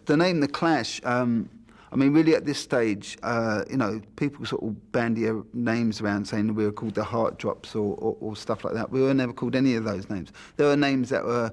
the name The Clash, I mean, really at this stage, you know, people sort of bandy names around saying we were called the Heart Drops or stuff like that. We were never called any of those names. There were names that were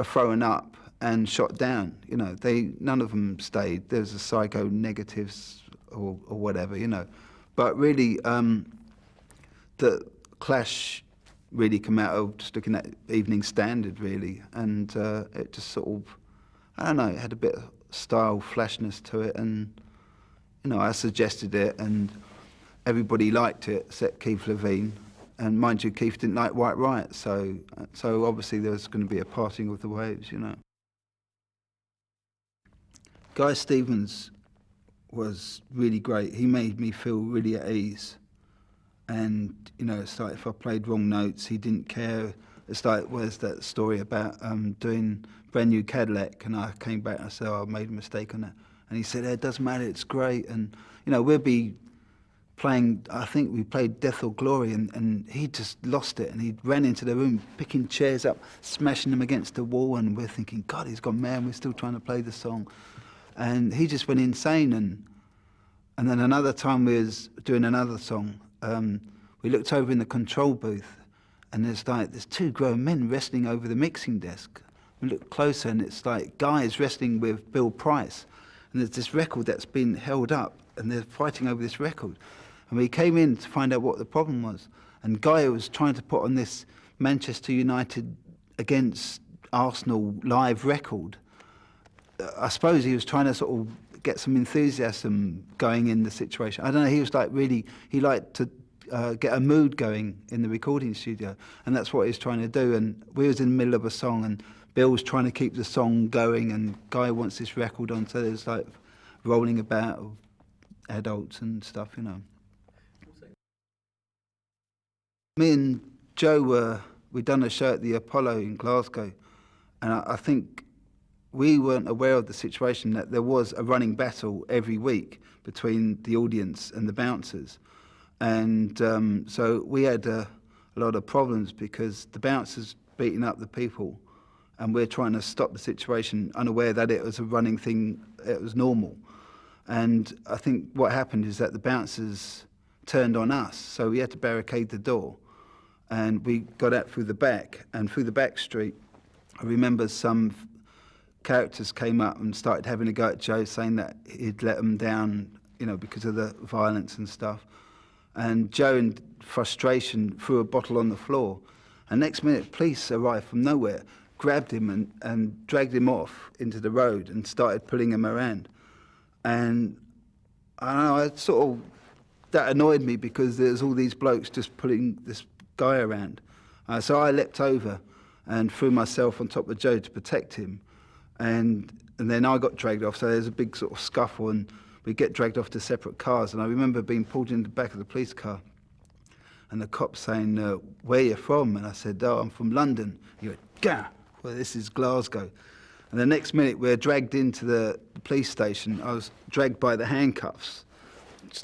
thrown up and shot down. You know, none of them stayed. There's a Psycho Negatives or whatever, you know. But really, the Clash really come out of just looking at Evening Standard, really, and it just sort of, I don't know, it had a bit of style, flashness to it, and you know, I suggested it, and everybody liked it except Keith Levine, and mind you, Keith didn't like White Riot, so obviously there was going to be a parting of the waves, you know. Guy Stevens was really great. He made me feel really at ease, and you know, it's like if I played wrong notes, he didn't care. It's like, where's that story about doing Brand New Cadillac, and I came back and I said, oh, I made a mistake on that. And he said, it doesn't matter, it's great. And, you know, we'll be playing, I think we played Death or Glory, and he just lost it. And he ran into the room, picking chairs up, smashing them against the wall, and we're thinking, God, he's gone mad, we're still trying to play the song. And he just went insane. And then another time we was doing another song, we looked over in the control booth, and there's two grown men wrestling over the mixing desk. We look closer, and it's like guys wrestling with Bill Price. And there's this record that's been held up, and they're fighting over this record. And we came in to find out what the problem was. And Guy was trying to put on this Manchester United against Arsenal live record. I suppose he was trying to sort of get some enthusiasm going in the situation. I don't know, he was like really, he liked to get a mood going in the recording studio, and that's what he was trying to do. And we was in the middle of a song, and Bill's trying to keep the song going, and Guy wants this record on, so there's like rolling about of adults and stuff, you know. Me and Joe we'd done a show at the Apollo in Glasgow, and I think we weren't aware of the situation that there was a running battle every week between the audience and the bouncers. And so we had a lot of problems because the bouncers beating up the people, and we're trying to stop the situation, unaware that it was a running thing, it was normal. And I think what happened is that the bouncers turned on us, so we had to barricade the door. And we got out through the back, and through the back street, I remember some characters came up and started having a go at Joe, saying that he'd let them down, you know, because of the violence and stuff. And Joe, in frustration, threw a bottle on the floor. And next minute, police arrived from nowhere, grabbed him and dragged him off into the road and started pulling him around. And I don't know, that annoyed me because there's all these blokes just pulling this guy around. So I leapt over and threw myself on top of Joe to protect him. And then I got dragged off, so there's a big sort of scuffle, and we get dragged off to separate cars. And I remember being pulled in the back of the police car, and the cop saying, where are you from? And I said, oh, I'm from London. He went, gah, well, this is Glasgow. And the next minute, we're dragged into the police station. I was dragged by the handcuffs,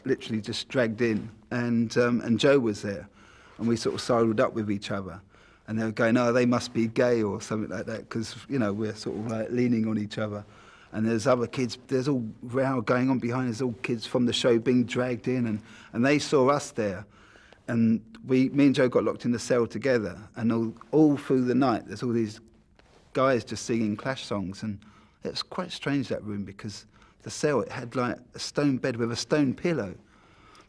literally just dragged in, and Joe was there. And we sort of sidled up with each other. And they were going, oh, they must be gay or something like that, because, you know, we're sort of like leaning on each other. And there's other kids, there's all row going on behind us, all kids from the show being dragged in, and they saw us there. And me and Joe got locked in the cell together, and all through the night, there's all these guys just singing Clash songs, and it was quite strange, that room, because the cell, it had like a stone bed with a stone pillow.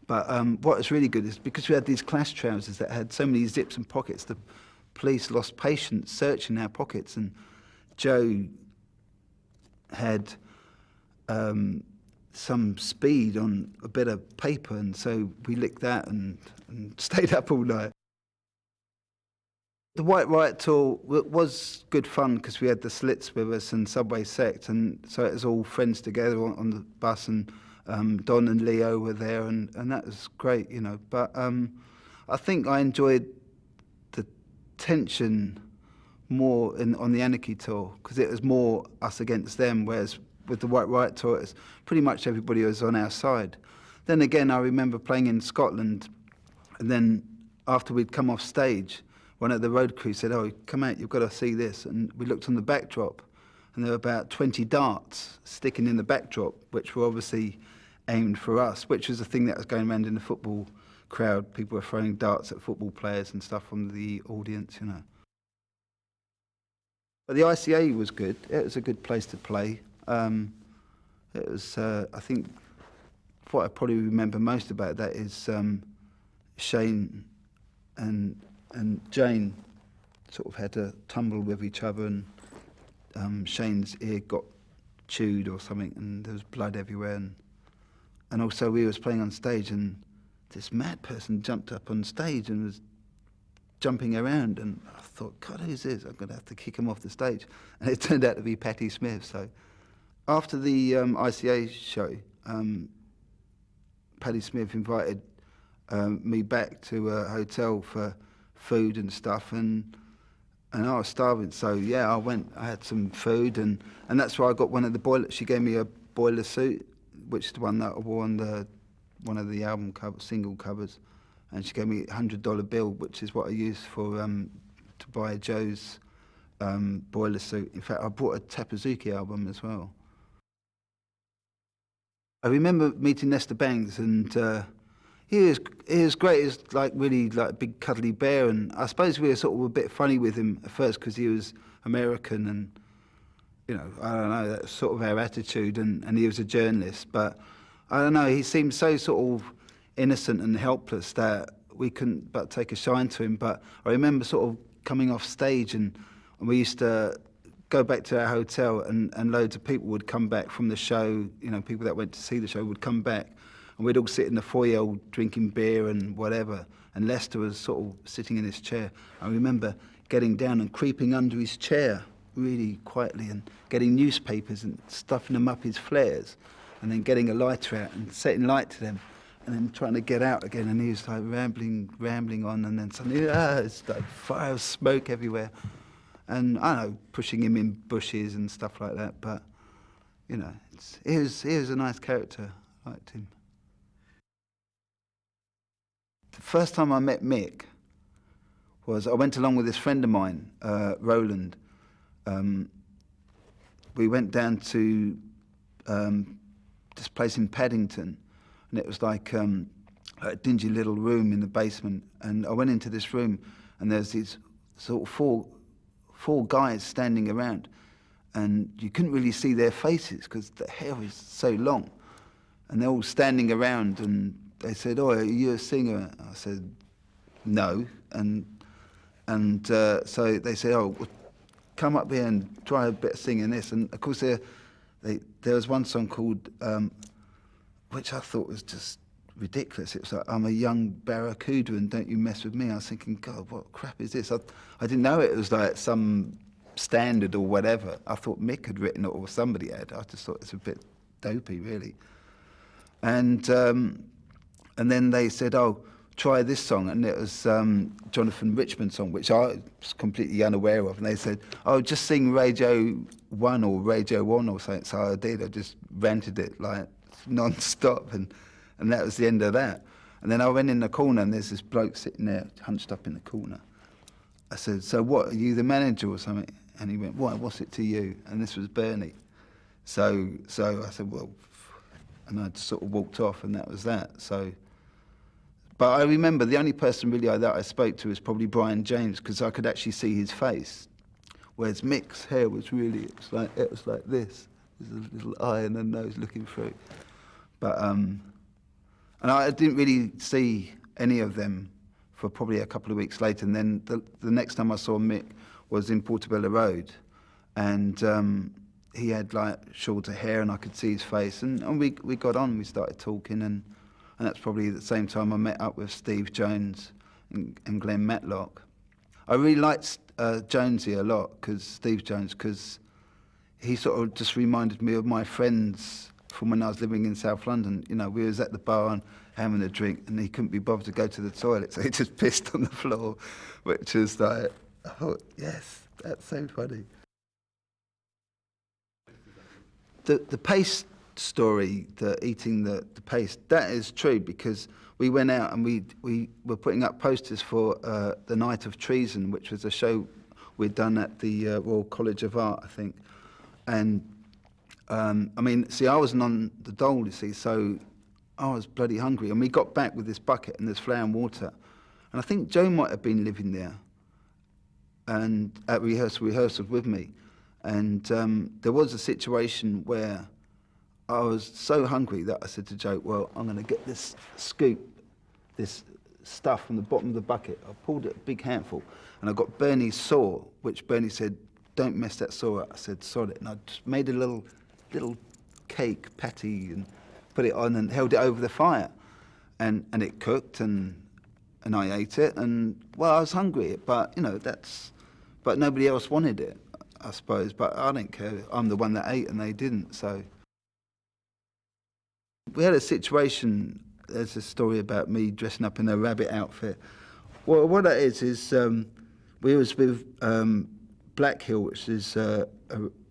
But what was really good is because we had these Clash trousers that had so many zips and pockets, the police lost patience searching our pockets, and Joe had some speed on a bit of paper, and so we licked that and stayed up all night. The White Riot tour was good fun because we had the Slits with us and Subway Sect, and so it was all friends together on the bus, and Don and Leo were there, and that was great, you know. But I think I enjoyed the tension more on the Anarchy tour because it was more us against them, whereas with the White Riot tour, it's pretty much everybody was on our side. Then again, I remember playing in Scotland, and then after we'd come off stage, one of the road crew said, oh, come out, you've got to see this. And we looked on the backdrop, and there were about 20 darts sticking in the backdrop, which were obviously aimed for us, which was a thing that was going around in the football crowd. People were throwing darts at football players and stuff from the audience, you know. But the ICA was good. It was a good place to play. It was, I think, what I probably remember most about that is Shane and Jane sort of had a tumble with each other, and Shane's ear got chewed or something, and there was blood everywhere. And also we was playing on stage, and this mad person jumped up on stage and was jumping around, and I thought, God, who's this? I'm going to have to kick him off the stage. And it turned out to be Patti Smith. So after the ICA show, Patti Smith invited me back to a hotel for food and stuff, and I was starving, so yeah, I went. I had some food, and that's where I got one of the boilers. She gave me a boiler suit, which is the one that I wore on one of the album single covers, and she gave me a $100 bill, which is what I used for to buy Joe's boiler suit. In fact, I bought a Tapazuki album as well. I remember meeting Lester Bangs, and he was great. He was like really like a big cuddly bear, and I suppose we were sort of a bit funny with him at first because he was American, and you know, I don't know, that's sort of our attitude, and he was a journalist, but I don't know, he seemed so sort of innocent and helpless that we couldn't but take a shine to him. But I remember sort of coming off stage, and we used to go back to our hotel, and loads of people would come back from the show, you know, people that went to see the show would come back, and we'd all sit in the foyer all drinking beer and whatever, and Lester was sort of sitting in his chair. I remember getting down and creeping under his chair really quietly and getting newspapers and stuffing them up his flares, and then getting a lighter out and setting light to them, and then trying to get out again, and he was like rambling on, and then suddenly it's like fire of smoke everywhere, and I don't know, pushing him in bushes and stuff like that. But you know, he was a nice character. I liked him. The first time I met Mick was I went along with this friend of mine, Roland. We went down to this place in Paddington, and it was like a dingy little room in the basement. And I went into this room, and there's these sort of four guys standing around, and you couldn't really see their faces because the hair was so long, and they're all standing around, and they said, "Oh, are you a singer?" I said, "No," and so they said, "Oh, well, come up here and try a bit of singing this." And of course there was one song called, which I thought was just ridiculous. It was like, "I'm a young barracuda and don't you mess with me." I was thinking, God, what crap is this? I didn't know it was like some standard or whatever. I thought Mick had written it or somebody had. I just thought it's a bit dopey, really. And then they said, "Oh, try this song," and it was Jonathan Richman's song, which I was completely unaware of. And they said, "Oh, just sing Radio 1 or Radio 1 or something." So I did. I just ranted it like non-stop, and that was the end of that. And then I went in the corner, and there's this bloke sitting there, hunched up in the corner. I said, "So what, are you the manager or something?" And he went, "Why, what's it to you?" And this was Bernie. So I said, "Well," and I just sort of walked off, and that was that. So. But I remember the only person really that I spoke to was probably Brian James, because I could actually see his face, whereas Mick's hair was really, it was like this. There's a little eye and a nose looking through. But and I didn't really see any of them for probably a couple of weeks later. And then the next time I saw Mick was in Portobello Road, and he had like shorter hair, and I could see his face, and we got on. We started talking, and that's probably the same time I met up with Steve Jones and Glenn Matlock. I really liked Jonesy a lot, Steve Jones, because he sort of just reminded me of my friends from when I was living in South London. You know, we was at the bar and having a drink, and he couldn't be bothered to go to the toilet, so he just pissed on the floor, which was like, I thought, yes, that's so funny. The paste story, eating the paste, that is true, because we went out and we were putting up posters for the Night of Treason, which was a show we'd done at the Royal College of Art, I think. And I mean, see, I wasn't on the dole, you see, so I was bloody hungry. And we got back with this bucket and this flour and water. And I think Joe might have been living there and at rehearsal with me. And there was a situation where I was so hungry that I said to Joe, well, I'm going to get this scoop, this stuff from the bottom of the bucket. I pulled it, a big handful, and I got Bernie's saw, which Bernie said, don't mess that saw up. I said, sod it. And I just made a little cake patty and put it on and held it over the fire. And it cooked, and I ate it, and, well, I was hungry, but, but nobody else wanted it, I suppose. But I don't care. I'm the one that ate, and they didn't, so. We had a situation, there's a story about me dressing up in a rabbit outfit. Well, what that is we was with Black Hill, which is a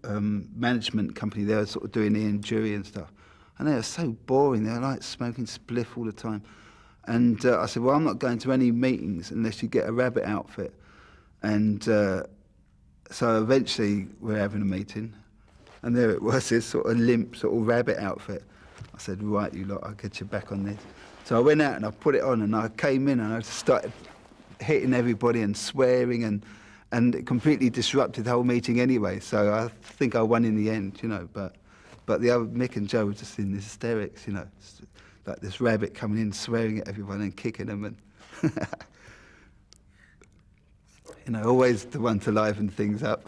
management company. They were sort of doing Ian Jury and stuff. And they were so boring. They were like smoking spliff all the time. And I said, well, I'm not going to any meetings unless you get a rabbit outfit. And so eventually we're having a meeting. And there it was, this sort of limp sort of rabbit outfit. I said, right, you lot, I'll get you back on this. So I went out and I put it on, and I came in and I just started hitting everybody and swearing, and it completely disrupted the whole meeting anyway. So I think I won in the end, But the other, Mick and Joe were just in hysterics, like this rabbit coming in, swearing at everyone and kicking them, and always the one to liven things up.